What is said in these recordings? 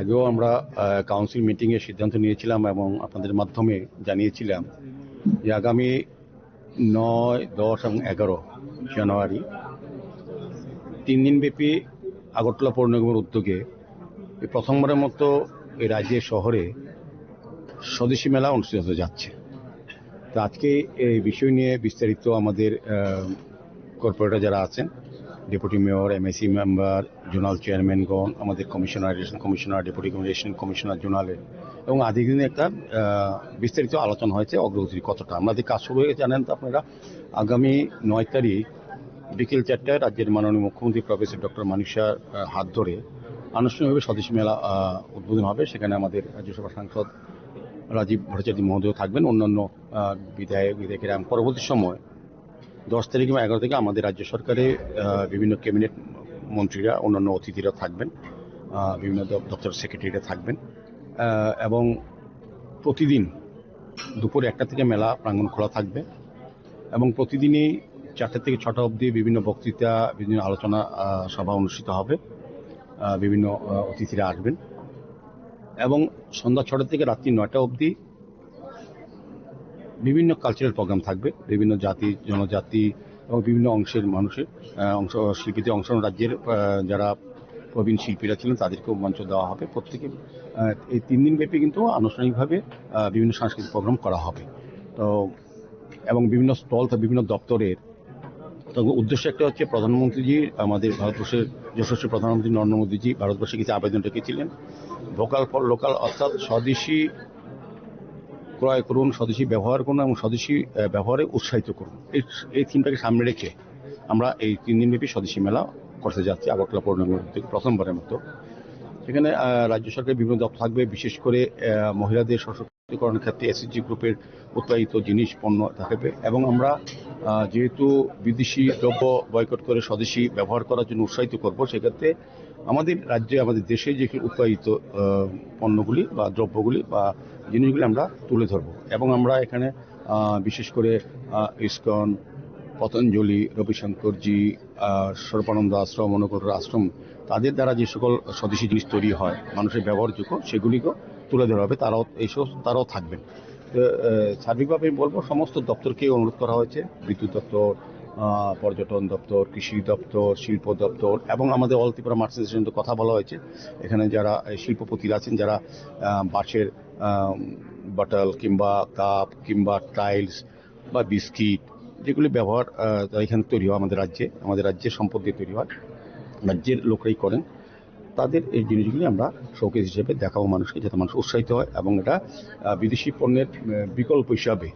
আগেও আমরা কাউন্সিল মিটিংয়ে সিদ্ধান্ত নিয়েছিলাম এবং আপনাদের মাধ্যমে জানিয়েছিলাম যে আগামী 9, 10 এবং 11 জানুয়ারি 3 দিনব্যাপী আগরতলা পৌর নিগমের উদ্যোগে প্রথমবারের মতো এই রাজ্যের শহরে স্বদেশী মেলা অনুষ্ঠিত হতে যাচ্ছে। তো আজকে এই বিষয় নিয়ে বিস্তারিত আমাদের কর্পোরেটর যারা আছেন, deputy mayor, MAC member, zonal চেয়ারম্যানগণ, আমাদের কমিশনার, ডেপুটি কমিশনার জোনালের এবং আজকের দিনে একটা বিস্তারিত আলোচনা হয়েছে অগ্রগতি কতটা। আমাদের কাজ শুরু হয়ে জানেন তো আপনারা, আগামী 9 তারিখ বিকেল 4টায় রাজ্যের মাননীয় মুখ্যমন্ত্রী প্রফেসর ডক্টর মানিক শাহর হাত ধরে আনুষ্ঠানিকভাবে স্বদেশী মেলা উদ্বোধন হবে। সেখানে আমাদের রাজ্যসভা সাংসদ রাজীব ভট্টাচার্য মহোদয় থাকবেন, অন্যান্য বিধায়কেরা। পরবর্তী সময় 10 তারিখ এবং 11 থেকে আমাদের রাজ্য সরকারে বিভিন্ন ক্যাবিনেট মন্ত্রীরা, অন্যান্য অতিথিরা থাকবেন, বিভিন্ন দপ্তর সেক্রেটারিরা থাকবেন এবং প্রতিদিন দুপুর 1টা থেকে মেলা প্রাঙ্গণ খোলা থাকবে এবং প্রতিদিনই 4টা থেকে 6টা অবধি বিভিন্ন বক্তৃতা, বিভিন্ন আলোচনা সভা অনুষ্ঠিত হবে, বিভিন্ন অতিথিরা আসবেন এবং সন্ধ্যা 6টা থেকে রাত্রি 9টা অবধি বিভিন্ন কালচারাল প্রোগ্রাম থাকবে। বিভিন্ন জাতি, জনজাতি এবং বিভিন্ন অংশের মানুষের শিল্পীদের অংশগ্রহণ, রাজ্যের যারা প্রবীণ শিল্পীরা ছিলেন তাদেরকেও মঞ্চ দেওয়া হবে। প্রত্যেকে এই 3 দিন ব্যাপী কিন্তু আনুষ্ঠানিকভাবে বিভিন্ন সাংস্কৃতিক প্রোগ্রাম করা হবে। তো এবং বিভিন্ন স্টল, বিভিন্ন দপ্তরের উদ্দেশ্য একটা হচ্ছে, প্রধানমন্ত্রীজি, আমাদের ভারতবর্ষের যশস্বী প্রধানমন্ত্রী নরেন্দ্র মোদীজি ভারতবর্ষে কিছু আবেদন রেখেছিলেন, ভোকাল ফর লোকাল, অর্থাৎ স্বদেশী ক্রয় করুন, স্বদেশী ব্যবহার করুন এবং স্বদেশী ব্যবহারে উৎসাহিত করুন। এই থিমটাকে সামনে রেখে আমরা এই 3 দিনব্যাপী স্বদেশী মেলা করতে যাচ্ছি আগরতলা পৌর নিগমের থেকে প্রথমবারের মতো। সেখানে রাজ্য সরকারের বিভিন্ন দপ্তর থাকবে, বিশেষ করে মহিলাদের সশক্তিকরণের ক্ষেত্রে এসএসজি গ্রুপের উৎপাদিত জিনিস, পণ্য থাকবে এবং আমরা যেহেতু বিদেশি দ্রব্য বয়কট করে স্বদেশী ব্যবহার করার জন্য উৎসাহিত করব, সেক্ষেত্রে আমাদের রাজ্যে, আমাদের দেশে যে উৎপাদিত পণ্যগুলি বা দ্রব্যগুলি বা জিনিসগুলি আমরা তুলে ধরব এবং আমরা এখানে বিশেষ করে ইসকন, পতঞ্জলি, রবিশঙ্করজি, সর্বানন্দ আশ্রম, অনুকূল আশ্রম, তাদের দ্বারা যে সকল স্বদেশী জিনিস তৈরি হয় মানুষের ব্যবহারযোগ্য, সেগুলিকেও তুলে ধরা হবে। তারাও থাকবেন। সার্বিকভাবে বলবো, সমস্ত দপ্তরকে অনুরোধ করা হয়েছে, বিদ্যুৎ দপ্তর, পর্যটন দপ্তর, কৃষি দপ্তর, শিল্প দপ্তর এবং আমাদের অল ত্রিপুরা মার্চেন্টস অ্যাসোসিয়েশনের কথা বলা হয়েছে। এখানে যারা শিল্পপতিরা আছেন, যারা বাঁশের বটল কিংবা কাপ কিংবা টাইলস বা বিস্কিট, যেগুলি ব্যবহার এখানে তৈরি হয়, আমাদের রাজ্যের সম্পদ দিয়ে তৈরি হয়, রাজ্যের লোকরাই করেন, তাদের এই জিনিসগুলি আমরা শোকেস হিসেবে দেখাবো মানুষকে, যাতে মানুষ উৎসাহিত হয় এবং এটা বিদেশি পণ্যের বিকল্প হিসাবে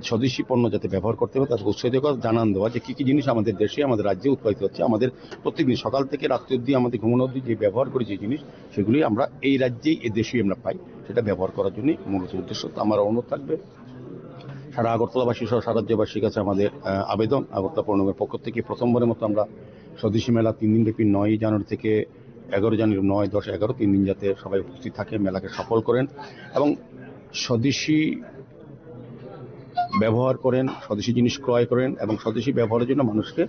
স্বদেশী পণ্য যাতে ব্যবহার করতে হবে, তাদের উৎসাহিত করা, জানান দেওয়া যে কী কী জিনিস আমাদের দেশে, আমাদের রাজ্যে উৎপাদিত হচ্ছে। আমাদের প্রত্যেকদিন সকাল থেকে রাত্রি অবধি, আমাদের ঘুমানো অবধি যে ব্যবহার করি যে জিনিস, সেগুলি আমরা এই রাজ্যেই, এই দেশেই আমরা পাই, সেটা ব্যবহার করার জন্যই মূলত উদ্দেশ্য। তো আমার অনুরোধ থাকবে, সারা আগরতলাবাসী সহ সারা রাজ্যবাসীর কাছে আমাদের আবেদন, আগরতলা পৌর নিগমের পক্ষ থেকে প্রথমবারের মতো আমরা স্বদেশী মেলা 3 দিনব্যাপী 9 জানুয়ারি থেকে 11 জানুয়ারি, 9, 10, 11 3 দিন যাতে সবাই উপস্থিত থাকে, মেলাকে সফল করেন এবং স্বদেশী ব্যবহার করেন, স্বদেশী জিনিস ক্রয় করেন এবং স্বদেশী ব্যবহারের জন্য মানুষকে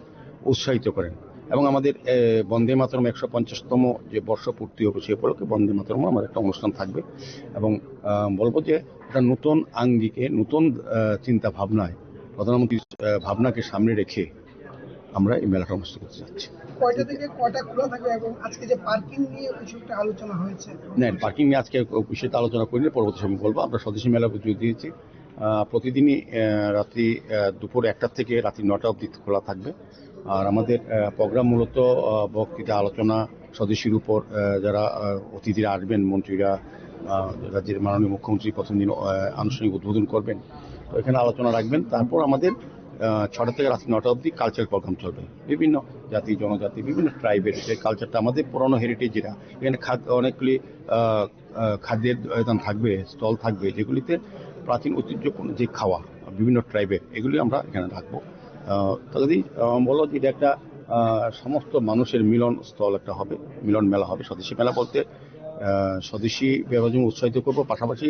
উৎসাহিত করেন। এবং আমাদের বন্দে মাতরম 150তম যে বর্ষপূর্তি হবে, সে উপলক্ষে বন্দে মাতরম আমার একটা অনুষ্ঠান থাকবে এবং বলবো যে একটা নতুন আঙ্গিকে, নতুন চিন্তা ভাবনায়, প্রধানমন্ত্রীর ভাবনাকে সামনে রেখে আমরা এই মেলাটা অনুষ্ঠিত করতে যাচ্ছি। কয়টা থেকে কয়টা খোলা থাকবে এবং আজকে যে পার্কিং নিয়ে কিছু একটা আলোচনা হয়েছে? না, পার্কিং নিয়ে আজকে বিষয়টা আলোচনা করিনি, পরবর্তী সময় বলবো। আমরা স্বদেশী মেলা বুঝিয়ে দিয়েছি, প্রতিদিনই রাত্রি দুপুর 1টা থেকে রাত্রি 9টা অবধি খোলা থাকবে। আর আমাদের প্রোগ্রাম মূলত বক্তৃতা, আলোচনা, স্বদেশীর উপর যারা অতিথিরা আসবেন, মন্ত্রীরা, রাজ্যের মাননীয় মুখ্যমন্ত্রী প্রথম দিন আনুষ্ঠানিক উদ্বোধন করবেন, তো এখানে আলোচনা রাখবেন। তারপর আমাদের 6টা থেকে রাত্রি 9টা অবধি কালচারাল প্রোগ্রাম চলবে, বিভিন্ন জাতি, জনজাতি, বিভিন্ন ট্রাইবের যে কালচারটা, আমাদের পুরনো হেরিটেজ যেটা, এখানে অনেকগুলি খাদ্যের থাকবে, স্টল থাকবে, যেগুলিতে প্রাচীন ঐতিহ্যপূর্ণ যে খাওয়া বিভিন্ন ট্রাইবের, এগুলি আমরা এখানে রাখবো। যদি বলো যে এটা একটা সমস্ত মানুষের মিলন স্থল একটা হবে, মিলন মেলা হবে। স্বদেশী মেলা বলতে স্বদেশি ব্যবহার জন্য উৎসাহিত করব, পাশাপাশি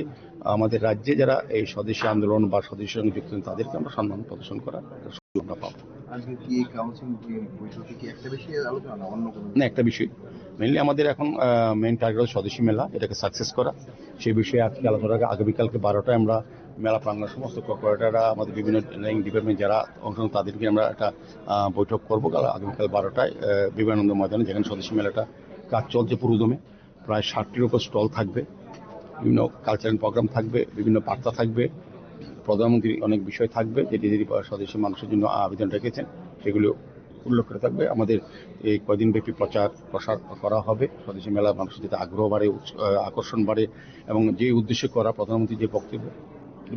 আমাদের রাজ্যে যারা এই স্বদেশি আন্দোলন বা স্বদেশীর সঙ্গে যুক্ত তাদেরকে আমরা সম্মান প্রদর্শন করার সুযোগ আমরা পাবো। আজকে কি এই কাউন্সিল বৈঠকে কি একটা বেশি আলোচনা না অন্য কোনো না, একটা বিষয় মেনলি আমাদের এখন মেইন টার্গেট হল স্বদেশী মেলা, এটাকে সাকসেস করা। সেই বিষয়ে আজকে আলোচনা আগামীকালকে 12টায় আমরা মেলা প্রাঙ্গণের সমস্ত কর্পোরেটররা আমাদের বিভিন্ন ডিপার্টমেন্ট যারা অংশ নেন তাদেরকে আমরা একটা বৈঠক করবো আগামীকাল 12টায় বিবেকানন্দ ময়দানে, যেখানে স্বদেশী মেলাটা কাজ চলছে পুরোদমে। প্রায় 60টির উপর স্টল থাকবে, বিভিন্ন কালচারাল প্রোগ্রাম থাকবে, বিভিন্ন বার্তা থাকবে, প্রধানমন্ত্রী অনেক বিষয় থাকবে যেটি স্বদেশী মানুষের জন্য আবেদন রেখেছেন, সেগুলো উল্লেখ করে থাকবে। আমাদের এই কয়দিন ব্যাপী প্রসার করা হবে, স্বদেশী মেলা মানুষের যাতে আগ্রহ বাড়ে, আকর্ষণ বাড়ে, এবং যে উদ্দেশ্যে করা প্রধানমন্ত্রী যে বক্তব্য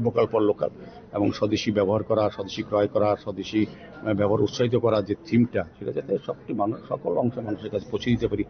লোকাল ফর লোকাল এবং স্বদেশী ব্যবহার করা, স্বদেশী ক্রয় করা, স্বদেশী ব্যবহার উৎসাহিত করা যে থিমটা, সেটা যাতে সকল অংশের মানুষের কাছে পৌঁছে দিতে পারি,